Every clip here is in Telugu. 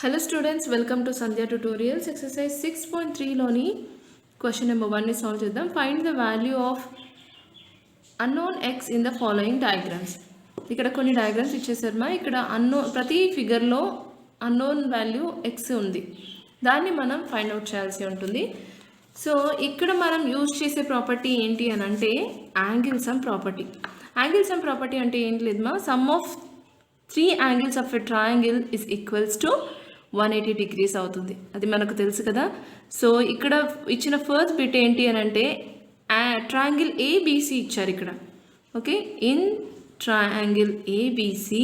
Hello students, welcome to Sandhya Tutorials. Exercise 6.3 లోని question number 1 ని solve చేద్దాం. Find the value of unknown x in the following diagrams. ఇక్కడ కొన్ని డయాగ్రామ్స్ ఇచ్చేసారమ్మా. ఇక్కడ ప్రతి ఫిగర్లో అన్నోన్ వాల్యూ x ఉంది. దాన్ని మనం ఫైండ్ అవుట్ చేయాల్సి ఉంటుంది. సో ఇక్కడ మనం యూజ్ చేసే ప్రాపర్టీ ఏంటి అని అంటే angle sum property. Angle sum property అంటే ఏంటి లేదమ్మా, some of 3 angles of a triangle is equals to 180 degrees అవుతుంది. అది మనకు తెలుసు కదా. సో ఇక్కడ ఇచ్చిన ఫస్ట్ బిట్ ఏంటి అని అంటే ట్రయాంగిల్ ఏబిసి ఇచ్చారు ఇక్కడ. Okay, in triangle ABC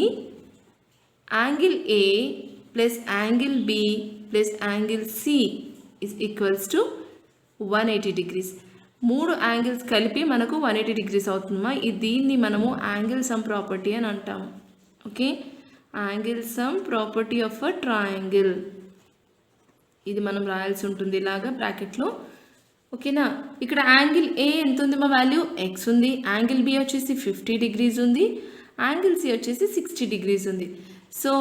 angle A plus angle B plus angle C is equals to 180 degrees. 3 angles కలిపి మనకు 180 degrees అవుతుందమ్మా. దీన్ని మనము యాంగిల్ సమ్ ప్రాపర్టీ అని అంటాము. Okay, angle sum property of a triangle, ఇది మనం రాయాల్సి ఉంటుంది ఇలాగా బ్రాకెట్లో. ఓకేనా, ఇక్కడ యాంగిల్ ఏ ఎంత ఉంది మా వాల్యూ ఎక్స్ ఉంది, యాంగిల్ బి వచ్చేసి 50 degrees ఉంది, యాంగిల్ సి వచ్చేసి 60 degrees ఉంది. సో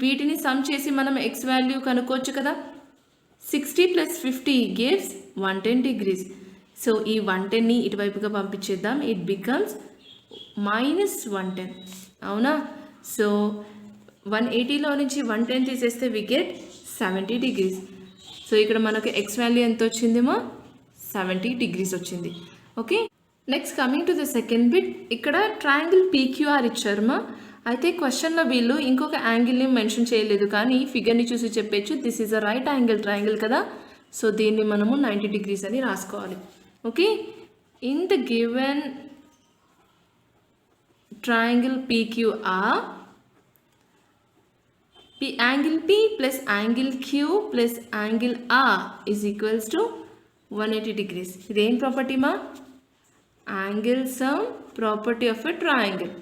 వీటిని సమ్ చేసి మనం ఎక్స్ వాల్యూ కనుక్కోవచ్చు కదా. 60 + 50 gives 110 degrees. సో ఈ 110ని ఇటువైపుగా పంపించేద్దాం. It becomes -110. అవునా. సో 180లో నుంచి 110 తీసేస్తే వి గెట్ 70 degrees. సో ఇక్కడ మనకు ఎక్స్ వాల్యూ ఎంత వచ్చిందేమో 70 degrees వచ్చింది. Okay, next coming to the second bit. ఇక్కడ ట్రయాంగిల్ పీక్యూఆర్ ఇచ్చారమ్మా. అయితే క్వశ్చన్లో వీళ్ళు ఇంకొక యాంగిల్ని మెన్షన్ చేయలేదు, కానీ ఫిగర్ని చూసి చెప్పచ్చు this is a right angle triangle కదా. సో దీన్ని మనము 90 degrees అని రాసుకోవాలి. Okay, in the given triangle PQR, angle P plus angle Q plus angle R is equals to 180 degrees. ఇదేం ప్రాపర్టీ మా, angle sum property of a triangle.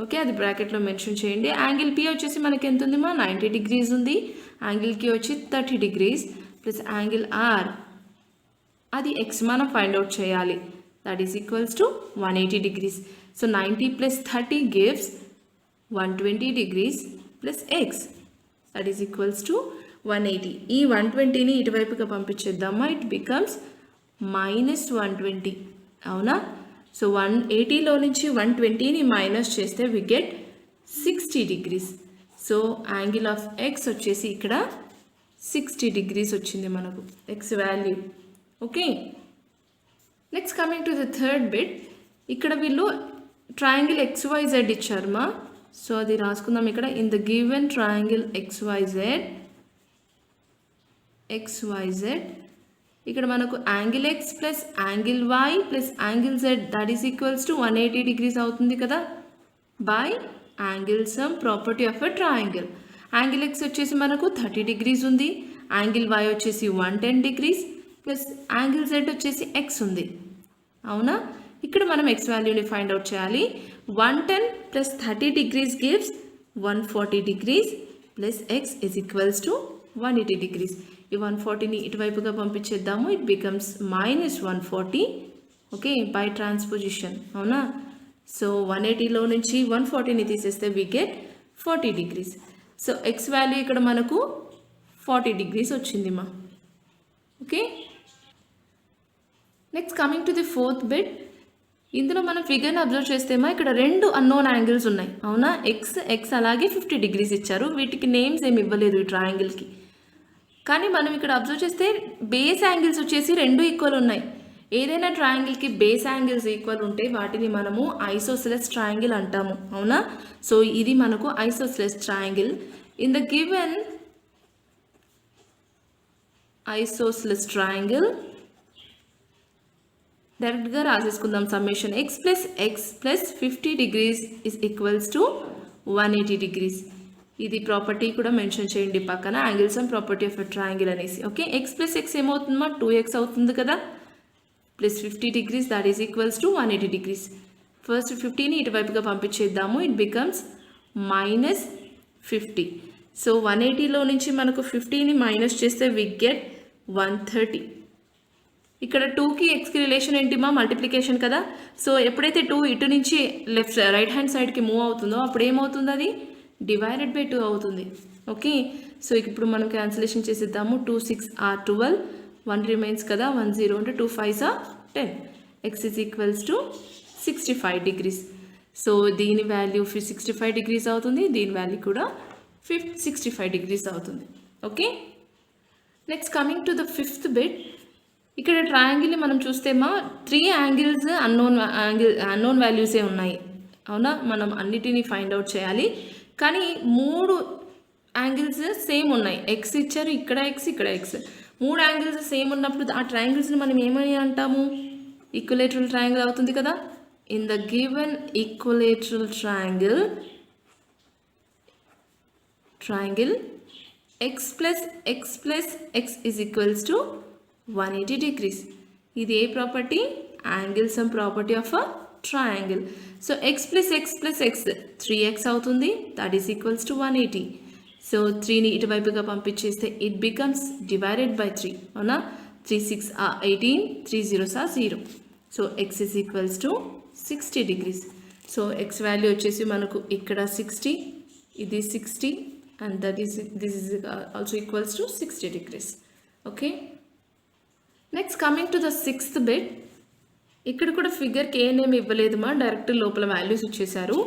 Okay, అది బ్రాకెట్లో మెన్షన్ చేయండి. యాంగిల్ P వచ్చేసి మనకి ఎంత ఉంది మా 90 degrees ఉంది, యాంగిల్ Q వచ్చి 30 degrees ప్లస్ యాంగిల్ R అది x మనం ఫైండ్ అవుట్ చేయాలి. That is equals to 180 degrees. So 90 plus 30 gives 120 degrees plus x. That is equals to 180. ఈ 120ని ఇటువైపుగా పంపించేద్దామా. It becomes -120. అవునా. సో 180లో నుంచి 120ని మైనస్ చేస్తే we get 60 degrees. So angle of x వచ్చేసి ఇక్కడ 60 degrees వచ్చింది మనకు x value. Okay, next coming to the third bit. ఇక్కడ వీళ్ళు ట్రయాంగిల్ XYZ ఇచ్చారమ్మా. సో అది రాసుకుందాం ఇక్కడ. In the given triangle XYZ ఇక్కడ మనకు angle X plus angle Y plus angle Z that is equals to 180 degrees అవుతుంది కదా, by angle sum property of a triangle. Angle X వచ్చేసి మనకు 30 degrees ఉంది, యాంగిల్ Y వచ్చేసి 110 degrees ప్లస్ యాంగిల్ Z వచ్చేసి X ఉంది. అవునా, ఇక్కడ మనం ఎక్స్ వాల్యూని ఫైండ్ అవుట్ చేయాలి. 110 plus 30 degrees gives 140 degrees plus x is equals to 180 degrees. ఈ 140ని ఇటువైపుగా పంపించేద్దాము. It becomes -140. Okay, by transposition. అవునా. సో 180లో నుంచి 140ని తీసేస్తే we get 40 degrees. So x value ఇక్కడ మనకు 40 degrees వచ్చింది మా. Okay, next coming to the fourth bit. ఇందులో మనం ఫిగర్ని అబ్జర్వ్ చేస్తేమా ఇక్కడ 2 అన్నోన్ యాంగిల్స్ ఉన్నాయి. అవునా, ఎక్స్ అలాగే 50 degrees ఇచ్చారు. వీటికి నేమ్స్ ఏమి ఇవ్వలేదు ఈ ట్రయాంగిల్కి. కానీ మనం ఇక్కడ అబ్జర్వ్ చేస్తే బేస్ యాంగిల్స్ వచ్చేసి 2 ఈక్వల్ ఉన్నాయి. ఏదైనా ట్రయాంగిల్కి బేస్ యాంగిల్స్ ఈక్వల్ ఉంటే వాటిని మనము ఐసోసెలస్ ట్రయాంగిల్ అంటాము. అవునా, సో ఇది మనకు isosceles triangle. In the given isosceles triangle డైరెక్ట్గా రాసేసుకుందాం. Summation x plus 50 degrees is equals to 180 degrees. ఇది ప్రాపర్టీ కూడా మెన్షన్ చేయండి పక్కన, angle sum property of a triangle అనేసి. ఓకే, x ప్లస్ x ఏమవుతుందమ్మా 2x అవుతుంది కదా, plus 50 degrees that is equals to 180 degrees. First 50ని ఇటువైపుగా పంపించేద్దాము. It becomes -50. సో 180లో నుంచి మనకు 50ని మైనస్ చేస్తే వి గెట్ 130. ఇక్కడ 2కి xకి రిలేషన్ ఏంటి మా, మల్టిప్లికేషన్ కదా. సో ఎప్పుడైతే 2 ఇటు నుంచి రైట్ హ్యాండ్ సైడ్కి మూవ్ అవుతుందో అప్పుడు ఏమవుతుంది, అది డివైడెడ్ బై 2 అవుతుంది. ఓకే, సో ఇప్పుడు మనం క్యాన్సిలేషన్ చేసేద్దాము. 2 6 are 12, 1 రిమైన్స్ కదా, 1 0 అంటే 2 5s are 10. x is equals to 65 degrees. So దీని వాల్యూ 65 degrees అవుతుంది, దీని వాల్యూ కూడా 65 degrees అవుతుంది. Okay, next coming to the fifth bit. ఇక్కడ ట్రయాంగిల్ని మనం చూస్తేమా 3 యాంగిల్స్ అన్నోన్ వాల్యూసే ఉన్నాయి. అవునా, మనం అన్నిటినీ ఫైండ్ అవుట్ చేయాలి. కానీ 3 యాంగిల్స్ సేమ్ ఉన్నాయి. ఎక్స్ ఇచ్చారు, ఇక్కడ ఎక్స్, ఇక్కడ ఎక్స్. 3 యాంగిల్స్ సేమ్ ఉన్నప్పుడు ఆ ట్రయాంగిల్స్ని మనం ఏమని అంటాము? ఈక్వలేటరల్ ట్రయాంగిల్ అవుతుంది కదా. In the given equilateral triangle x plus x is equals to 180 degrees. ఇది ఏ property? Angle sum property of a triangle. So x plus x 3x అవుతుంది, that is equals to 180. So 3ని ఇటువైపుగా పంపించేస్తే ఇట్ బికమ్స్ డివైడెడ్ బై 3. అవునా, 3 6 are 18, 3 0s are 0. So x is equals to 60 degrees. So x value వచ్చేసి మనకు ఇక్కడ 60, ఇది 60, and this is also equals to 60 degrees. Okay, next coming to the sixth bit. ఇక్కడ కూడా ఫిగర్కి ఏ నేమ్ ఇవ్వలేదు మా, డైరెక్ట్ లోపల వాల్యూస్ ఇచ్చేసారు.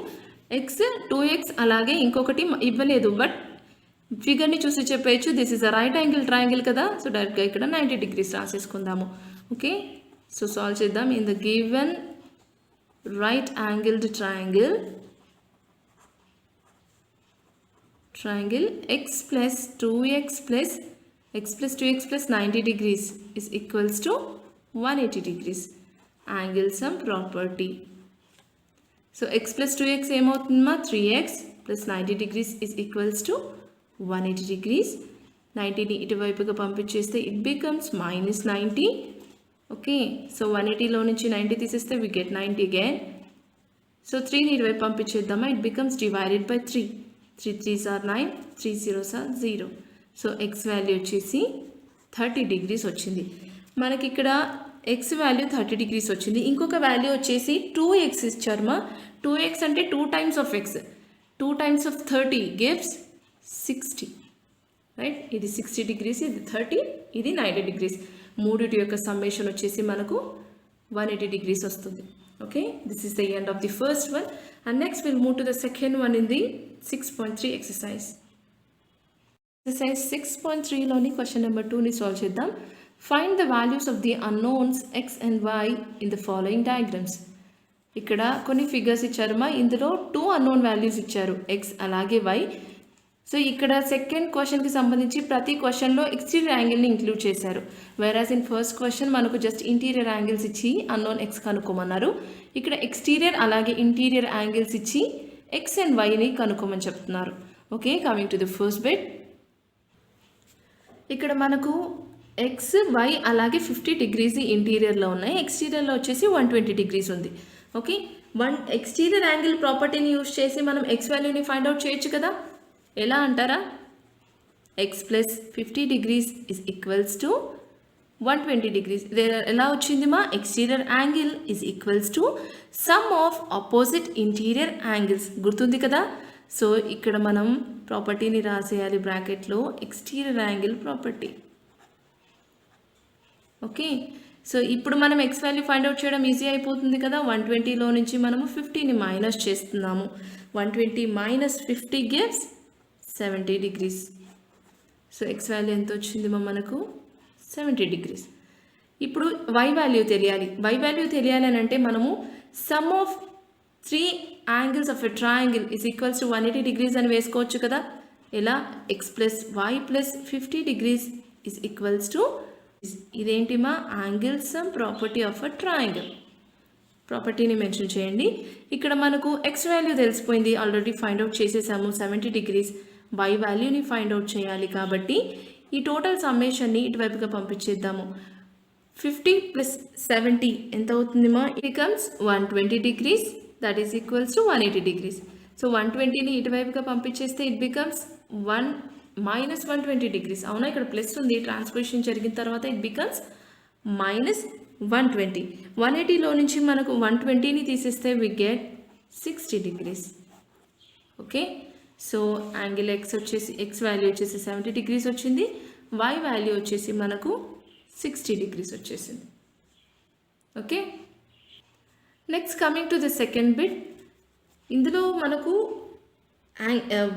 ఎక్స్ 2x అలాగే ఇంకొకటి ఇవ్వలేదు, బట్ ఫిగర్ని చూసి చెప్పేయచ్చు this is a right angle triangle కదా. సో డైరెక్ట్గా ఇక్కడ 90 degrees రాసేసుకుందాము. ఓకే, సో సాల్వ్ చేద్దాం. In the given right angled triangle x plus 2x plus 90 degrees is equals to 180 degrees. Angle sum property. So x plus 2x ఏమవుతుందమ్మా? 3x plus 90 degrees is equals to 180 degrees. 90ని ఇటువైపుగా పంపించేస్తే it becomes minus 90. Okay, so 180లో నుంచి 90 తీసేస్తే we get 90 again. So 3ని ఇటువైపు పంపించేద్దామా, it becomes divided by 3. 3 3s are 9, 3 0s are 0. So x value వచ్చేసి 30 degrees వచ్చింది మనకి. ఇక్కడ ఎక్స్ వాల్యూ 30 degrees వచ్చింది. ఇంకొక వాల్యూ వచ్చేసి 2x ఇచ్చారమ్మా. 2x అంటే 2 times of x. 2 times of 30 gives 60. Right, ఇది 60 degrees, ఇది 30, ఇది 90 degrees. మూడిటి యొక్క సమ్మేషన్ వచ్చేసి మనకు 180 degrees వస్తుంది. Okay, this is the end of the first one, and next we'll move to the second one in the 6.3 exercise. Exercise 6.3 లోని question number 2ని సాల్వ్ చేద్దాం. Find the values of the unknowns x and y in the following diagrams. ఇక్కడ కొన్ని ఫిగర్స్ ఇచ్చారమ్మా, ఇందులో 2 unknown values ఇచ్చారు, x అలాగే y. సో ఇక్కడ సెకండ్ క్వశ్చన్కి సంబంధించి ప్రతి క్వశ్చన్లో ఎక్స్టీరియర్ యాంగిల్ని ఇంక్లూడ్ చేశారు. వేరాజ్ ఇన్ ఫస్ట్ క్వశ్చన్ మనకు జస్ట్ ఇంటీరియర్ యాంగిల్స్ ఇచ్చి అన్నోన్ ఎక్స్ కనుక్కోమన్నారు. ఇక్కడ ఎక్స్టీరియర్ అలాగే ఇంటీరియర్ యాంగిల్స్ ఇచ్చి ఎక్స్ అండ్ వైని కనుక్కోమని చెప్తున్నారు. Okay, coming to the first bit. ఇక్కడ మనకు ఎక్స్ వై అలాగే 50 degrees ఇంటీరియర్లో ఉన్నాయి, ఎక్స్టీరియర్లో వచ్చేసి 120 degrees ఉంది. ఓకే, ఎక్స్టీరియర్ యాంగిల్ ప్రాపర్టీని యూజ్ చేసి మనం ఎక్స్ వాల్యూని ఫైండ్ అవుట్ చేయొచ్చు కదా. ఎలా అంటారా? x plus 50 degrees is equals to 120 degrees. ఎలా వచ్చింది మా? Exterior angle is equals to sum of opposite interior angles. గుర్తుంది కదా. సో ఇక్కడ మనం ప్రాపర్టీని రాసేయాలి బ్రాకెట్లో, exterior angle property. Okay, so ఇప్పుడు మనం ఎక్స్ వాల్యూ ఫైండ్ అవుట్ చేయడం ఈజీ అయిపోతుంది కదా. 120లో నుంచి మనము 50ని మైనస్ చేస్తున్నాము. 120 minus 50 gives 70 degrees. So x value ఎంత వచ్చింది మనకు? 70 degrees. ఇప్పుడు వై వాల్యూ తెలియాలి. వై వాల్యూ తెలియాలని అంటే మనము sum of 3 angles of a triangle is equals to 180 degrees అని వేసుకోవచ్చు కదా. ఎలా? X plus y plus 50 degrees is equals to, ఇదేంటి మా? Angle sum property of a triangle. ప్రాపర్టీని మెన్షన్ చేయండి. ఇక్కడ మనకు ఎక్స్ వాల్యూ తెలిసిపోయింది, ఆల్రెడీ ఫైండ్ అవుట్ చేసేసాము 70 degrees. వై వాల్యూని ఫైండ్ అవుట్ చేయాలి కాబట్టి ఈ టోటల్ సమ్మేషన్ని ఇటువైపుగా పంపించేద్దాము. 50 plus 70 ఎంత అవుతుంది మా? It becomes 120 degrees, that is equals to 180 degrees. So 120ని ఇటువైపుగా పంపించేస్తే ఇట్ బికమ్స్ 1 minus 120 degrees. అవునా, ఇక్కడ ప్లస్ ఉంది, ట్రాన్స్పోజిషన్ జరిగిన తర్వాత ఇట్ బికమ్స్ minus 120. 180లో నుంచి మనకు 120ని తీసేస్తే we get 60 degrees. Okay, so angle x value వచ్చేసి 70 degrees వచ్చింది, వై వాల్యూ వచ్చేసి మనకు 60 degrees వచ్చేసింది. Okay, next coming to the second bit. ఇందులో మనకు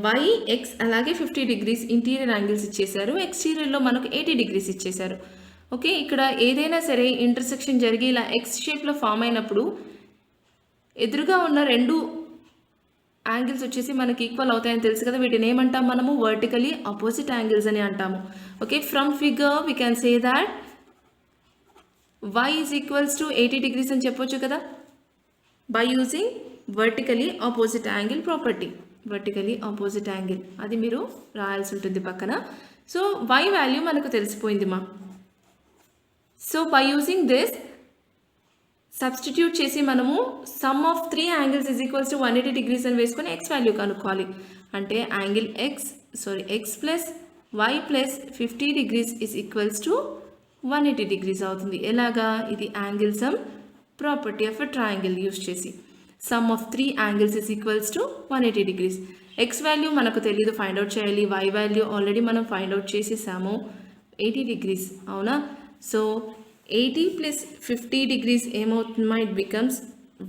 వై ఎక్స్ అలాగే 50 degrees ఇంటీరియర్ యాంగిల్స్ ఇచ్చేశారు, ఎక్స్టీరియర్లో మనకు 80 degrees ఇచ్చేశారు. ఓకే, ఇక్కడ ఏదైనా సరే ఇంటర్సెక్షన్ జరిగి ఇలా ఎక్స్ షేప్లో ఫామ్ అయినప్పుడు ఎదురుగా ఉన్న రెండు యాంగిల్స్ వచ్చేసి మనకి ఈక్వల్ అవుతాయని తెలుసు కదా, వీటిని ఏమంటాం మనము వర్టికలీ ఆపోజిట్ యాంగిల్స్ అని అంటాము. Okay, from figure we can say that y is equals to 80 degrees అని చెప్పొచ్చు కదా, by using vertically opposite angle property. Vertically opposite angle అది మీరు రాయాల్సి ఉంటుంది పక్కన. సో y వాల్యూ మనకు తెలిసిపోయింది మా. So by using this substitute చేసి మనము sum of 3 angles is equals to 180 degrees అని వేసుకొని ఎక్స్ వాల్యూ కనుక్కోవాలి. అంటే angle x plus y plus 50 degrees is equals to 180 degrees అవుతుంది. ఎలాగా, ఇది angle sum property of a triangle use చేసి sum of 3 angles is equals to 180 degrees. X value మనకు తెలియదు, ఫైండ్ అవుట్ చేయాలి. వై వాల్యూ ఆల్రెడీ మనం ఫైండ్ అవుట్ చేసేసాము, 80 degrees. అవునా, సో 80 plus 50 degrees ఏమవుతుందా, ఇట్ బికమ్స్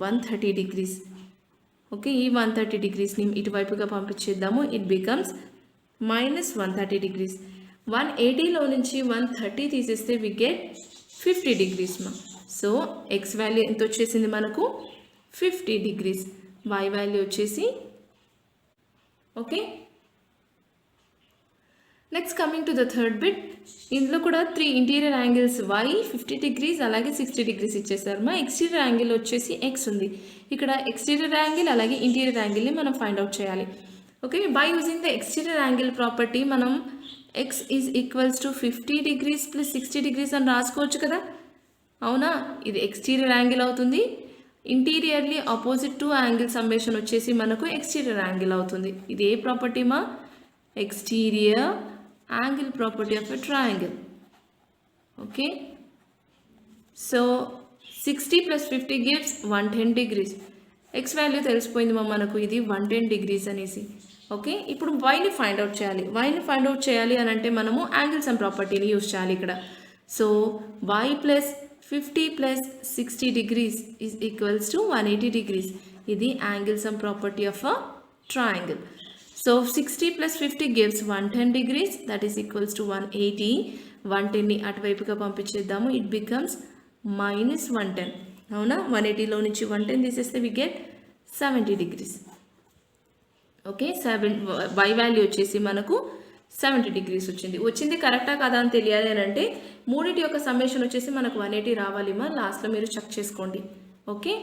130 degrees. ఓకే, ఈ 130 degreesని ఇటువైపుగా పంపించేద్దాము, ఇట్ బికమ్స్ -130 degrees. 180లో నుంచి 130 తీసేస్తే వి గెట్ 50 degrees మా. సో ఎక్స్ వాల్యూ ఎంత వచ్చేసింది మనకు 50 degrees, వై వాల్యూ వచ్చేసి. Okay, next coming to the third bit. ఇందులో కూడా 3 ఇంటీరియర్ యాంగిల్స్ వై 50 degrees అలాగే 60 degrees ఇచ్చేసారు మా. ఎక్స్టీరియర్ యాంగిల్ వచ్చేసి ఎక్స్ ఉంది, ఇక్కడ ఎక్స్టీరియర్ యాంగిల్ అలాగే ఇంటీరియర్ యాంగిల్ని మనం ఫైండ్ అవుట్ చేయాలి. Okay, by using the exterior angle property మనం x is equals to 50 degrees plus 60 degrees అని రాసుకోవచ్చు కదా. అవునా, ఇది ఎక్స్టీరియర్ యాంగిల్ అవుతుంది, ఇంటీరియర్లీ ఆపోజిట్ 2 యాంగిల్ సమ్మేషన్ వచ్చేసి మనకు ఎక్స్టీరియర్ యాంగిల్ అవుతుంది. ఇది ఏ ప్రాపర్టీ మా, exterior angle property of a triangle. Okay, so 60 plus 50 gives 110 degrees. x value తెలిసిపోయింది మా మనకు, ఇది 110 degrees అనేసి. ఓకే, ఇప్పుడు వైని ఫైండ్ అవుట్ చేయాలి. వైని ఫైండ్ అవుట్ చేయాలి అని అంటే మనము యాంగిల్ సమ్ ప్రాపర్టీని యూజ్ చేయాలి ఇక్కడ. So y plus 50 plus 60 degrees is equals to 180 degrees. ఇది angle sum property of a triangle. So 60 plus 50 gives 110 degrees, that is equals to 180. 110ని అటువైపుగా పంపించేద్దాము, it becomes -110. అవునా, 180లో నుంచి 110 తీసేస్తే we get 70 degrees. Okay, y value వచ్చేసి మనకు 70 degrees వచ్చింది కరెక్టా కదా అని తెలియాలి అని అంటే మూడింటి యొక్క సమ్మేషన్ వచ్చేసి మనకు 180 రావాలి మా. లాస్ట్లో మీరు చెక్ చేసుకోండి. Okay,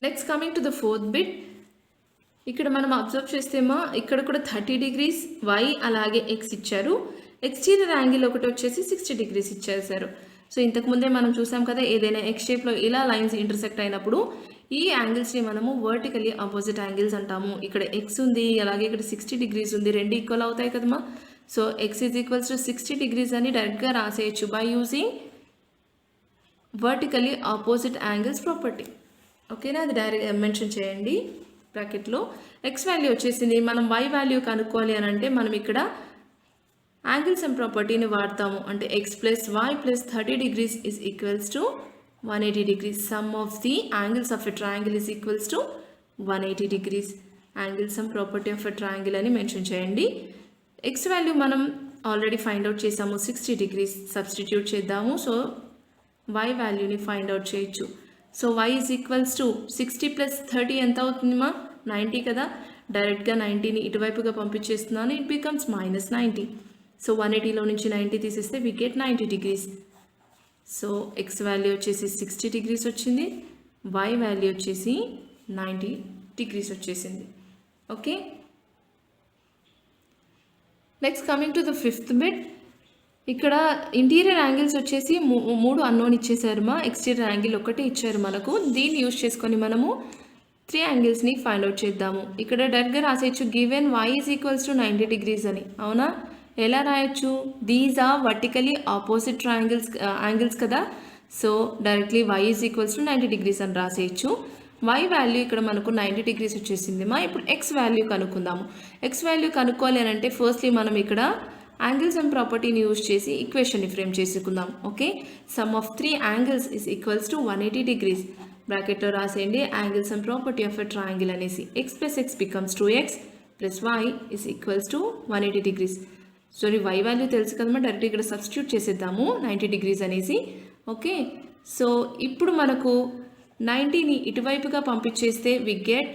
next coming to the fourth bit. ఇక్కడ మనం అబ్జర్వ్ చేస్తేమో ఇక్కడ కూడా 30 degrees వై అలాగే ఎక్స్ ఇచ్చారు, ఎక్స్టీరియర్ యాంగిల్ ఒకటి వచ్చేసి 60 degrees ఇచ్చేసారు. సో ఇంతకుముందే మనం చూసాం కదా, ఏదైనా ఎక్స్ షేప్లో ఇలా లైన్స్ ఇంటర్సెక్ట్ అయినప్పుడు ఈ యాంగిల్స్ని మనము వర్టికలీ ఆపోజిట్ యాంగిల్స్ అంటాము. ఇక్కడ ఎక్స్ ఉంది అలాగే ఇక్కడ 60 degrees ఉంది, రెండు ఈక్వల్ అవుతాయి కదమ్మా. So x is equals to 60 degrees అని డైరెక్ట్గా రాసేయచ్చు by using vertically opposite angles property. ఓకేనా, అది డైరెక్ట్ మెన్షన్ చేయండి బ్రాకెట్లో. ఎక్స్ వాల్యూ వచ్చేసింది, మనం వై వాల్యూ కనుక్కోవాలి అని అంటే మనం ఇక్కడ యాంగిల్ సమ్ ప్రాపర్టీని వాడతాము. అంటే x plus y plus 30 degrees is equals to 180 degrees. Sum of the angles of a triangle is equals to 180 degrees. Angle sum property of a triangle అని మెన్షన్ చేయండి. ఎక్స్ వాల్యూ మనం ఆల్రెడీ ఫైండ్ అవుట్ చేసాము, 60 degrees. సబ్స్టిట్యూట్ చేద్దాము, సో వై వాల్యూని ఫైండ్ అవుట్ చేయొచ్చు. So y is equals to 60 plus 30 ఎంత అవుతుంది మా, 90 కదా. డైరెక్ట్గా 90ని ఇటువైపుగా పంపించేస్తున్నాను, ఇట్ బికమ్స్ -90. సో 180లో నుంచి 90 తీసేస్తే we get 90 degrees. So x value వచ్చేసి 60 degrees వచ్చింది, y వాల్యూ వచ్చేసి 90 degrees వచ్చేసింది. Okay, next coming to the fifth bit. ఇక్కడ ఇంటీరియర్ యాంగిల్స్ వచ్చేసి 3 అన్నోన్ ఇచ్చేసారు మా. ఎక్స్టీరియర్ యాంగిల్ ఒకటి ఇచ్చారు మనకు, దీన్ని యూజ్ చేసుకొని మనము 3 యాంగిల్స్ని ఫైండ్ అవుట్ చేద్దాము. ఇక్కడ డైరెక్ట్గా రాసేయచ్చు given y is equals to 90 degrees అని. అవునా, ఎలా రాయొచ్చు, these are vertically opposite angles కదా. So directly y is equals to 90 degrees అని రాసేయచ్చు. వై వాల్యూ ఇక్కడ మనకు 90 డిగ్రీస్ వచ్చేసింది మా. ఇప్పుడు ఎక్స్ వాల్యూ కనుక్కుందాము. ఎక్స్ వాల్యూ కనుక్కోవాలి అని అంటే ఫస్ట్లీ మనం ఇక్కడ యాంగిల్స్ అండ్ ప్రాపర్టీని యూజ్ చేసి ఈక్వేషన్ని ఫ్రేమ్ చేసుకుందాం. Okay, sum of 3 angles is equals to 180 degrees. బ్రాకెట్లో రాసేయండి angles and property of a triangle అనేసి. X plus x becomes 2x plus y is equals to 180 degrees. Sorry, y value తెలుసు కదమ్మా, డైరెక్ట్ ఇక్కడ సబ్స్టిట్యూట్ చేసేద్దాము 90 డిగ్రీస్ అనేసి. ఓకే, సో ఇప్పుడు మనకు 90ని ఇటువైపుగా పంపించేస్తే we get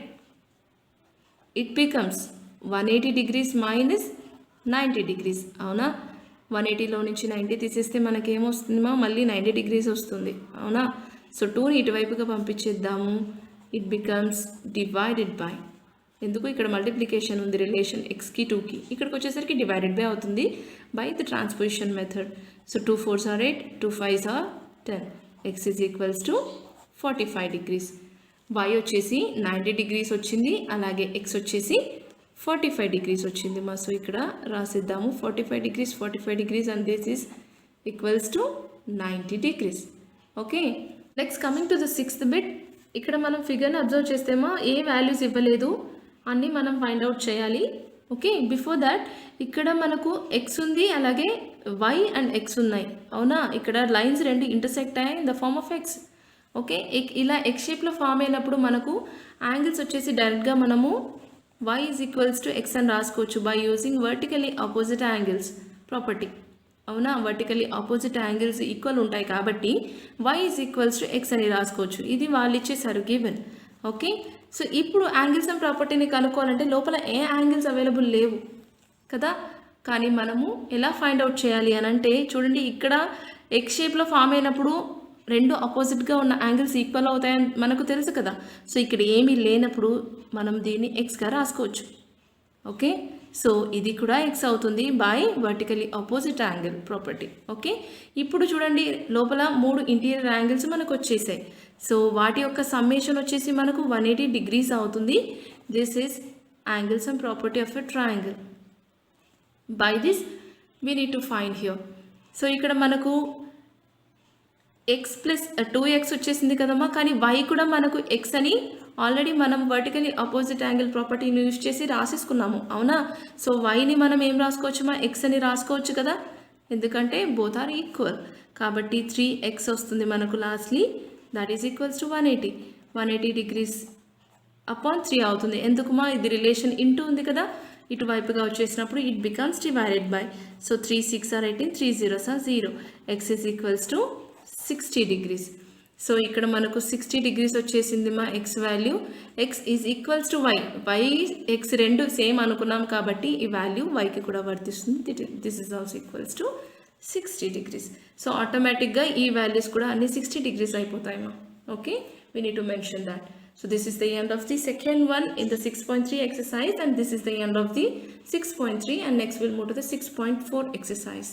it becomes 180 degrees minus 90 degrees. అవునా, 180లో నుంచి 90 తీసేస్తే మనకేమొస్తుందిమా, మళ్ళీ 90 డిగ్రీస్ వస్తుంది. అవునా, సో 2ని ఇటువైపుగా పంపించేద్దాము. ఇట్ బికమ్స్ డివైడెడ్ బై, ఎందుకు ఇక్కడ మల్టిప్లికేషన్ ఉంది రిలేషన్ ఎక్స్కి 2కి, ఇక్కడికి వచ్చేసరికి డివైడెడ్ బై అవుతుంది by the transposition method. So 2 4s are 8, 2 5s are 10. X is equals to 45 degrees. Y వచ్చేసి 90 డిగ్రీస్ వచ్చింది, అలాగే ఎక్స్ వచ్చేసి 45 డిగ్రీస్ వచ్చింది మా. సో ఇక్కడ రాసిద్దాము 45 degrees and this is equals to 90 degrees. Okay, next coming to the 6th bit. ఇక్కడ మనం ఫిగర్ని అబ్జర్వ్ చేస్తేమో ఏ వాల్యూస్ ఇవ్వలేదు, అన్నీ మనం ఫైండ్ అవుట్ చేయాలి. ఓకే, బిఫోర్ దాట్ ఇక్కడ మనకు ఎక్స్ ఉంది, అలాగే వై అండ్ ఎక్స్ ఉన్నాయి. అవునా, ఇక్కడ లైన్స్ రెండు ఇంటర్సెక్ట్ అయ్యాయి in the form of x. Okay, ఇలా ఎక్స్ షేప్లో ఫామ్ అయినప్పుడు మనకు యాంగిల్స్ వచ్చేసి డైరెక్ట్గా మనము y is equals to x అని రాసుకోవచ్చు by using vertically opposite angles property. అవునా, వర్టికలీ ఆపోజిట్ యాంగిల్స్ ఈక్వల్ ఉంటాయి కాబట్టి y is equals to x అని రాసుకోవచ్చు. ఇది వాళ్ళు ఇచ్చేసారు గివెన్. ఓకే, సో ఇప్పుడు యాంగిల్స్ అండ్ ప్రాపర్టీని కనుక్కోవాలంటే లోపల ఏ యాంగిల్స్ అవైలబుల్ లేవు కదా, కానీ మనము ఎలా ఫైండ్ అవుట్ చేయాలి అని అంటే చూడండి, ఇక్కడ ఎక్స్ షేప్లో ఫామ్ అయినప్పుడు రెండు ఆపోజిట్గా ఉన్న యాంగిల్స్ ఈక్వల్ అవుతాయని మనకు తెలుసు కదా. సో ఇక్కడ ఏమీ లేనప్పుడు మనం దీన్ని ఎక్స్గా రాసుకోవచ్చు. ఓకే, సో ఇది కూడా ఎక్స్ అవుతుంది by vertically opposite angle property. Okay, ఇప్పుడు చూడండి లోపల 3 ఇంటీరియర్ యాంగిల్స్ మనకు వచ్చేసాయి. సో వాటి యొక్క సమ్మేషన్ వచ్చేసి మనకు 180 డిగ్రీస్ అవుతుంది. This is angles and property of a triangle. By this we need to find here. So ఇక్కడ మనకు ఎక్స్ ప్లస్ 2x వచ్చేసింది కదమ్మా, కానీ y కూడా మనకు ఎక్స్ అని ఆల్రెడీ మనం వర్టికలీ ఆపోజిట్ యాంగిల్ ప్రాపర్టీని యూజ్ చేసి రాసేసుకున్నాము. అవునా, సో వైని మనం ఏం రాసుకోవచ్చు మా, ఎక్స్ అని రాసుకోవచ్చు కదా, ఎందుకంటే బోత్ ఆర్ ఈక్వల్. కాబట్టి 3x వస్తుంది మనకు lastly, that is equals to 180 degrees upon 3 అవుతుంది. ఎందుకు మా, ఇది రిలేషన్ ఇంటూ ఉంది కదా, ఇటువైపుగా వచ్చేసినప్పుడు it becomes divided by. So 3 6 are 18, 3 0s are 0. X is equals to 60 degrees. So ఇక్కడ మనకు 60 డిగ్రీస్ వచ్చేసింది మా x value. X is equals to y, y x రెండు సేమ్ అనుకున్నాం కాబట్టి ఈ వాల్యూ వైకి కూడా వర్తిస్తుంది. This is also equals to 60 degrees. So ఆటోమేటిక్గా ఈ వాల్యూస్ కూడా అన్ని 60 డిగ్రీస్ అయిపోతాయి మా. Okay, we need to mention that. So this is the end of the second one in the 6.3 exercise, and this is the end of the 6.3, and next we'll move to the 6.4 exercise.